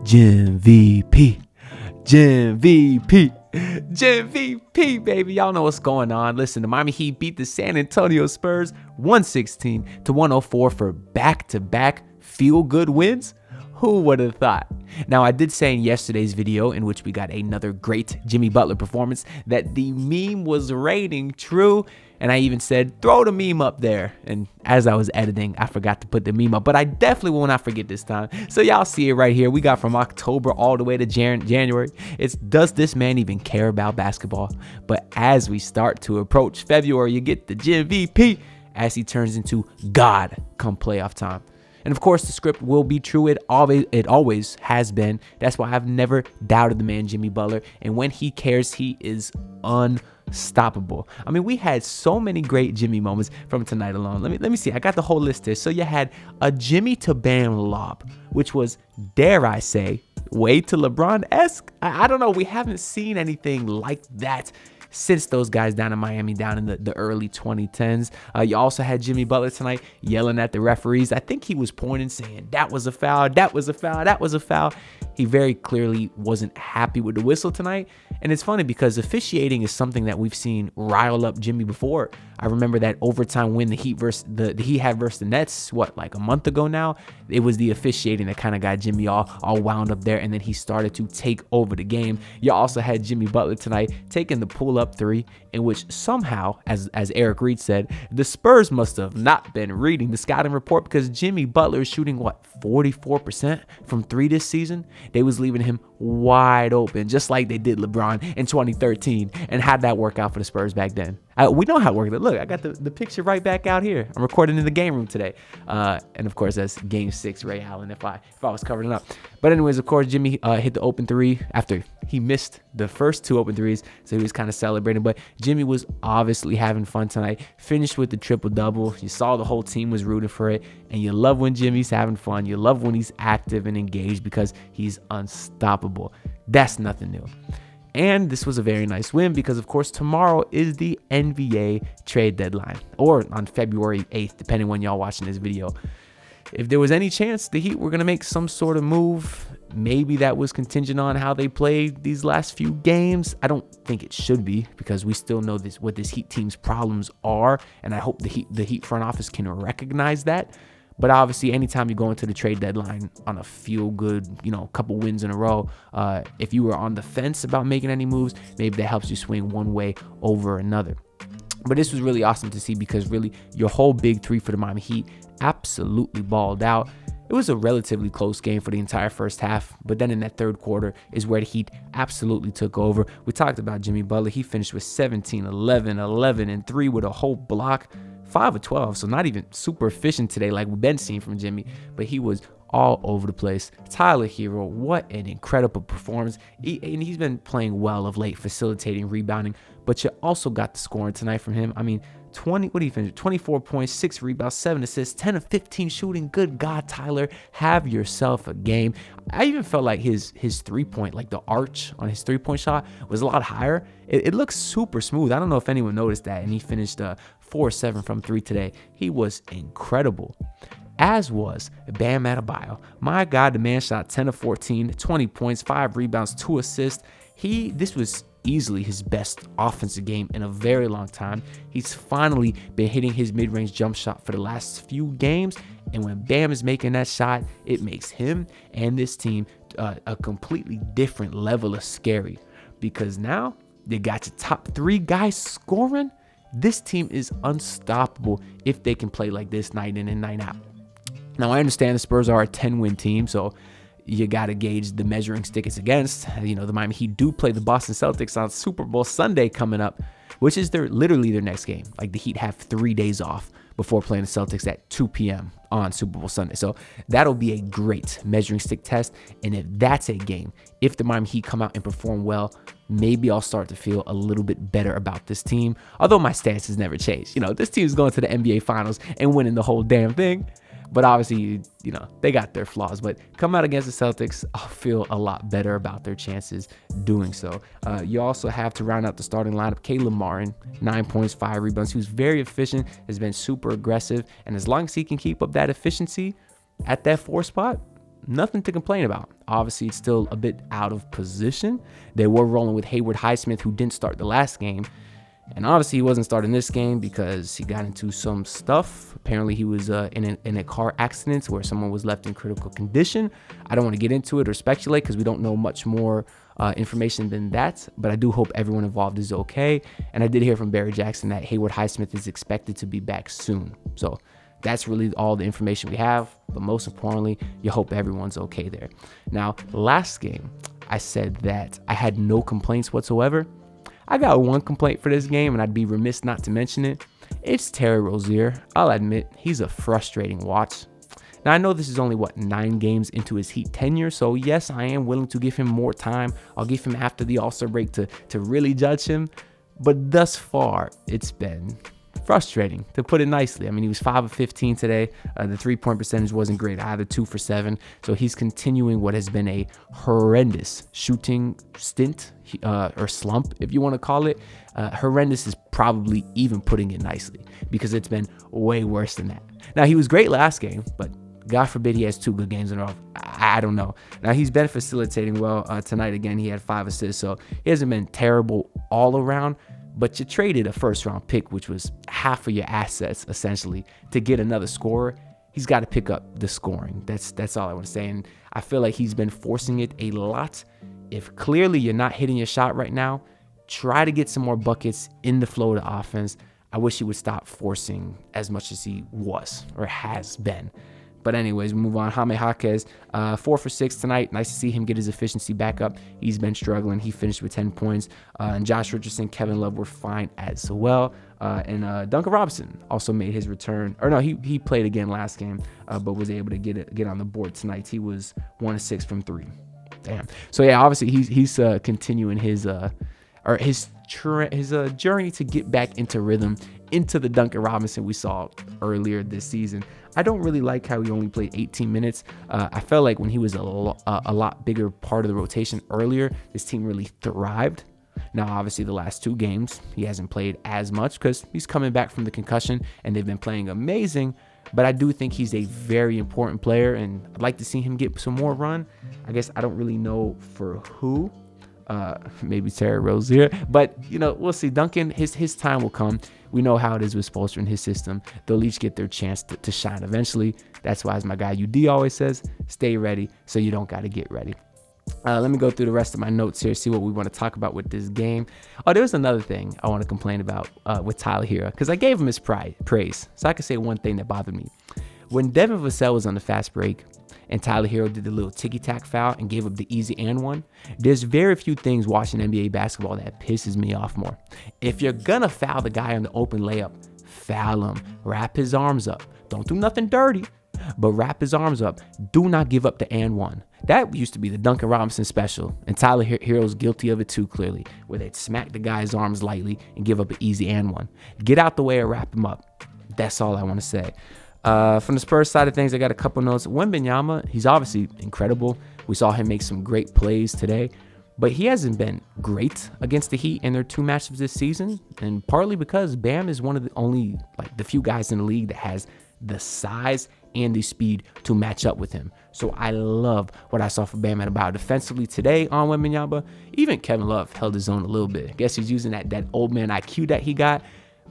Gym VP. Gym VP. Gym VP, baby. Y'all know what's going on. Listen, the Miami Heat beat the San Antonio Spurs 116-104 for back-to-back feel-good wins. Who would have thought? Now, I did say in yesterday's video, in which we got another great Jimmy Butler performance, that the meme was raining true. And I even said, throw the meme up there. And as I was editing, I forgot to put the meme up. But I definitely will not forget this time. So y'all see it right here. We got from October all the way to January. It's, does this man even care about basketball? But as we start to approach February, you get the Gym VP as he turns into God come playoff time. And of course, the script will be true. It always has been. That's why I've never doubted the man, Jimmy Butler. And when he cares, he is unstoppable. I mean, we had so many great Jimmy moments from tonight alone. Let me see. I got the whole list here. So you had a Jimmy to Bam lob, which was, dare I say, way to LeBron-esque. I don't know. We haven't seen anything like that since those guys down in Miami, down in the early 2010s. You also had Jimmy Butler tonight yelling at the referees. I think he was pointing, saying, that was a foul, that was a foul, that was a foul. He very clearly wasn't happy with the whistle tonight. And it's funny because officiating is something that we've seen rile up Jimmy before. I remember that overtime win the Heat had versus the Nets, like a month ago now? It was the officiating that kind of got Jimmy all wound up there, and then he started to take over the game. You also had Jimmy Butler tonight taking the pull-up three, in which somehow, as Eric Reed said, the Spurs must have not been reading the scouting report, because Jimmy Butler is shooting, 44% from three this season? They was leaving him wide open, just like they did LeBron in 2013. And how'd that work out for the Spurs back then? We know how it worked. Look, I got the picture right back out here. I'm recording in the game room today. And of course, that's Game 6 Ray Allen if I was covering it up. But anyways, of course, Jimmy hit the open three after he missed the first two open threes. So he was kind of celebrating. But Jimmy was obviously having fun tonight. Finished with the triple-double. You saw the whole team was rooting for it. And you love when Jimmy's having fun. You love when he's active and engaged because he's unstoppable. That's nothing new. And this was a very nice win because, of course, tomorrow is the NBA trade deadline, or on February 8th, depending when y'all watching this video. If there was any chance the Heat were going to make some sort of move, maybe that was contingent on how they played these last few games. I don't think it should be, because we still know what this Heat team's problems are, and I hope the Heat front office can recognize that. But obviously, anytime you go into the trade deadline on a feel-good, couple wins in a row, if you were on the fence about making any moves, maybe that helps you swing one way over another. But this was really awesome to see, because really your whole big three for the Miami Heat absolutely balled out. It was a relatively close game for the entire first half, but then in that third quarter is where the Heat absolutely took over. We talked about Jimmy Butler. He finished with 17, 11, 11, and 3 with a whole block. 5 of 12, so not even super efficient today like we've been seeing from Jimmy, but he was all over the place. Tyler Herro, what an incredible performance. He's been playing well of late, facilitating, rebounding, but you also got the scoring tonight from him. I mean, 24 points, 6 rebounds, 7 assists, 10 of 15 shooting. Good God, Tyler, have yourself a game. I even felt like his 3-point, like the arch on his 3-point shot was a lot higher. It looks super smooth. I don't know if anyone noticed that. And he finished 4-7 from 3 today. He was incredible. As was Bam Adebayo. My God, the man shot 10 of 14, 20 points, 5 rebounds, 2 assists. This was easily his best offensive game in a very long time. He's finally been hitting his mid-range jump shot for the last few games. And when Bam is making that shot, it makes him and this team a completely different level of scary. Because now they got your top 3 guys scoring. This team is unstoppable if they can play like this night in and night out. Now, I understand the Spurs are a 10-win team, so you got to gauge the measuring stick it's against. The Miami Heat do play the Boston Celtics on Super Bowl Sunday coming up, which is literally their next game. Like, the Heat have 3 days off before playing the Celtics at 2 p.m. on Super Bowl Sunday. So that'll be a great measuring stick test. And if that's a game, if the Miami Heat come out and perform well, maybe I'll start to feel a little bit better about this team. Although my stance has never changed. This team is going to the NBA Finals and winning the whole damn thing. But obviously, they got their flaws. But come out against the Celtics, I'll feel a lot better about their chances doing so. You also have to round out the starting lineup. Caleb Martin, 9 points, 5 rebounds. He was very efficient, has been super aggressive. And as long as he can keep up that efficiency at that 4 spot, nothing to complain about. Obviously, it's still a bit out of position. They were rolling with Hayward Highsmith, who didn't start the last game. And obviously, he wasn't starting this game because he got into some stuff. Apparently, he was in a car accident where someone was left in critical condition. I don't want to get into it or speculate because we don't know much more information than that. But I do hope everyone involved is okay. And I did hear from Barry Jackson that Hayward Highsmith is expected to be back soon. So that's really all the information we have. But most importantly, you hope everyone's okay there. Now, last game, I said that I had no complaints whatsoever. I got one complaint for this game, and I'd be remiss not to mention it. It's Terry Rozier. I'll admit, he's a frustrating watch. Now, I know this is only, 9 games into his Heat tenure, so yes, I am willing to give him more time. I'll give him after the All-Star break to really judge him. But thus far, it's been frustrating, to put it nicely. I mean, he was 5 of 15 today. The three-point percentage wasn't great either, 2 for 7. So he's continuing what has been a horrendous shooting stint or slump, if you want to call it. Horrendous is probably even putting it nicely because it's been way worse than that. Now, he was great last game, but God forbid he has 2 good games in a row. I don't know. Now, he's been facilitating well tonight. Again, he had 5 assists, so he hasn't been terrible all around. But you traded a first-round pick, which was half of your assets, essentially, to get another scorer. He's got to pick up the scoring. That's all I want to say. And I feel like he's been forcing it a lot. If clearly you're not hitting your shot right now, try to get some more buckets in the flow of the offense. I wish he would stop forcing as much as he was or has been. But anyways, we move on. Jaime Jaquez, 4 for 6 tonight. Nice to see him get his efficiency back up. He's been struggling. He finished with 10 points. And Josh Richardson, Kevin Love were fine as well. And Duncan Robinson also made his return. Or no, he played again last game, but was able to get on the board tonight. He was 1 of 6 from 3. Damn. So yeah, obviously he's continuing his journey to get back into rhythm, into the Duncan Robinson we saw earlier this season. I don't really like how he only played 18 minutes. I felt like when he was a lot bigger part of the rotation earlier, this team really thrived. Now, obviously, the last 2 games, he hasn't played as much because he's coming back from the concussion, and they've been playing amazing. But I do think he's a very important player, and I'd like to see him get some more run. I guess I don't really know for who. Maybe Terry Rozier, but we'll see. Duncan, his time will come. We know how it is with Spoelstra and his system. They'll each get their chance to shine eventually. That's why, as my guy UD always says, stay ready so you don't got to get ready. Let me go through the rest of my notes here, see what we want to talk about with this game. Oh, there's another thing I want to complain about with Tyler Herro, because I gave him his praise. So I can say one thing that bothered me. When Devin Vassell was on the fast break, and Tyler Herro did the little ticky-tack foul and gave up the easy and one, there's very few things watching NBA basketball that pisses me off more. If you're gonna foul the guy on the open layup, foul him. Wrap his arms up. Don't do nothing dirty, but wrap his arms up. Do not give up the and one. That used to be the Duncan Robinson special, and Tyler Herro's guilty of it too, clearly, where they'd smack the guy's arms lightly and give up an easy and one. Get out the way or wrap him up. That's all I want to say. From the Spurs side of things, I got a couple notes. Wembanyama, he's obviously incredible. We saw him make some great plays today, but he hasn't been great against the Heat in their 2 matchups this season, and partly because Bam is one of the only, the few guys in the league that has the size and the speed to match up with him. So I love what I saw from Bam Adebayo defensively today on Wembanyama. Even Kevin Love held his own a little bit. I guess he's using that old man IQ that he got,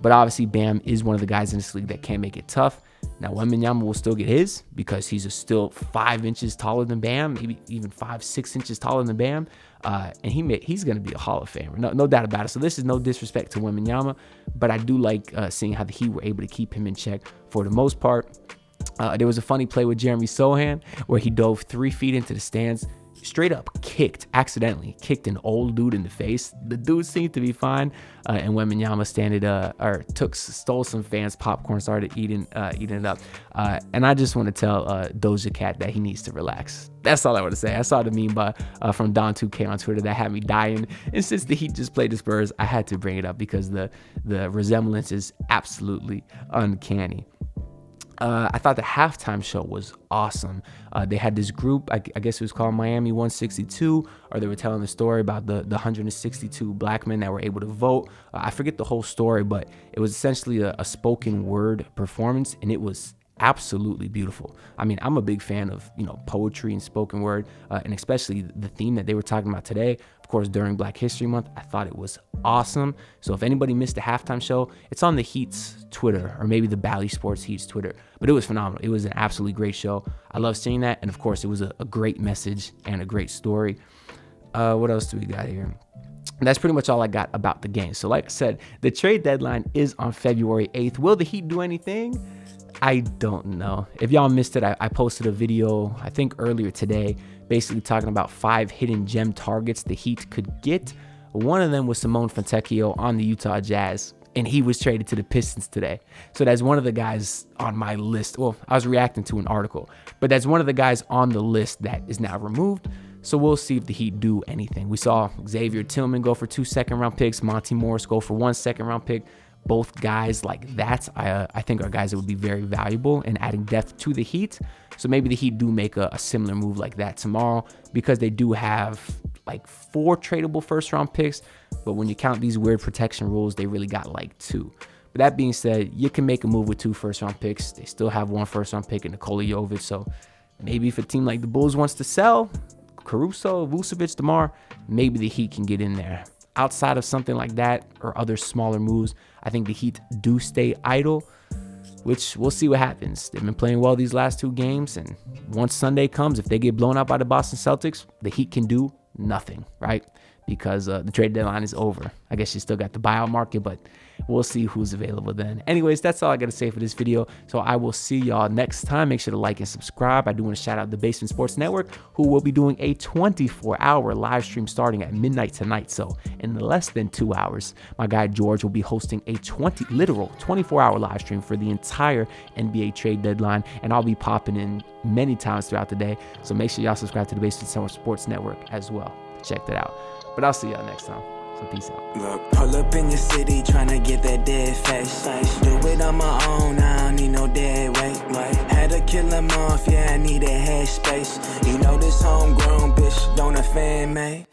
but obviously Bam is one of the guys in this league that can make it tough. Now, Wembanyama will still get his because he's still 5 inches taller than Bam, maybe even 5-6 inches taller than Bam, and he's going to be a Hall of Famer, no doubt about it. So this is no disrespect to Wembanyama, but I do like seeing how the Heat were able to keep him in check for the most part. There was a funny play with Jeremy Sohan where he dove 3 feet into the stands, straight up accidentally kicked an old dude in the face. The dude seemed to be fine, and Wembanyama stole some fans' popcorn, started eating it up. And I just want to tell Doja Cat that he needs to relax. That's all I want to say. I saw the meme from Don2K on Twitter that had me dying. And since the Heat just played the Spurs, I had to bring it up because the resemblance is absolutely uncanny. I thought the halftime show was awesome. They had this group, I guess it was called Miami 162, or they were telling the story about the 162 black men that were able to vote. I forget the whole story, but it was essentially a spoken word performance, and it was absolutely beautiful. I mean, I'm a big fan of, poetry and spoken word, and especially the theme that they were talking about today, of course, during Black History Month. I thought it was awesome. So if anybody missed the halftime show, it's on the Heat's Twitter, or maybe the Bally Sports Heat's Twitter, but it was phenomenal. It was an absolutely great show. I love seeing that. And of course, it was a great message and a great story. What else do we got here? And that's pretty much all I got about the game. So like I said, the trade deadline is on February 8th. Will the Heat do anything? I don't know. If y'all missed it, I posted a video, I think earlier today, basically talking about 5 hidden gem targets the Heat could get. One of them was Simone Fontecchio on the Utah Jazz, and he was traded to the Pistons today. So that's one of the guys on my list. Well, I was reacting to an article, but that's one of the guys on the list that is now removed. So we'll see if the Heat do anything. We saw Xavier Tillman go for 2 second-round picks, Monty Morris go for 1 second-round pick. Both guys like that, I think, are guys that would be very valuable in adding depth to the Heat. So maybe the Heat do make a similar move like that tomorrow, because they do have like 4 tradable first-round picks. But when you count these weird protection rules, they really got like 2. But that being said, you can make a move with 2 first-round picks. They still have 1 first-round pick in Nikola Jovic. So maybe if a team like the Bulls wants to sell Caruso, Vucevic, DeMar, maybe the Heat can get in there. Outside of something like that or other smaller moves, I think the Heat do stay idle, which we'll see what happens. They've been playing well these last 2 games, and once Sunday comes, if they get blown out by the Boston Celtics, the Heat can do nothing, right? Because the trade deadline is over. I guess you still got the buyout market, but we'll see who's available then. Anyways, that's all I got to say for this video. So I will see y'all next time. Make sure to like and subscribe. I do want to shout out the Basement Sports Network, who will be doing a 24-hour live stream starting at midnight tonight. So in less than 2 hours, my guy George will be hosting a literal 24-hour live stream for the entire NBA trade deadline. And I'll be popping in many times throughout the day. So make sure y'all subscribe to the Basement Sports Network as well. Check that out. But I'll see y'all next time. So peace out. Look, pull up in your city, tryna get that dead face. Do it on my own, I don't need no dead weight. Had to kill him off, yeah, I need a head space. You know this homegrown bitch don't offend me.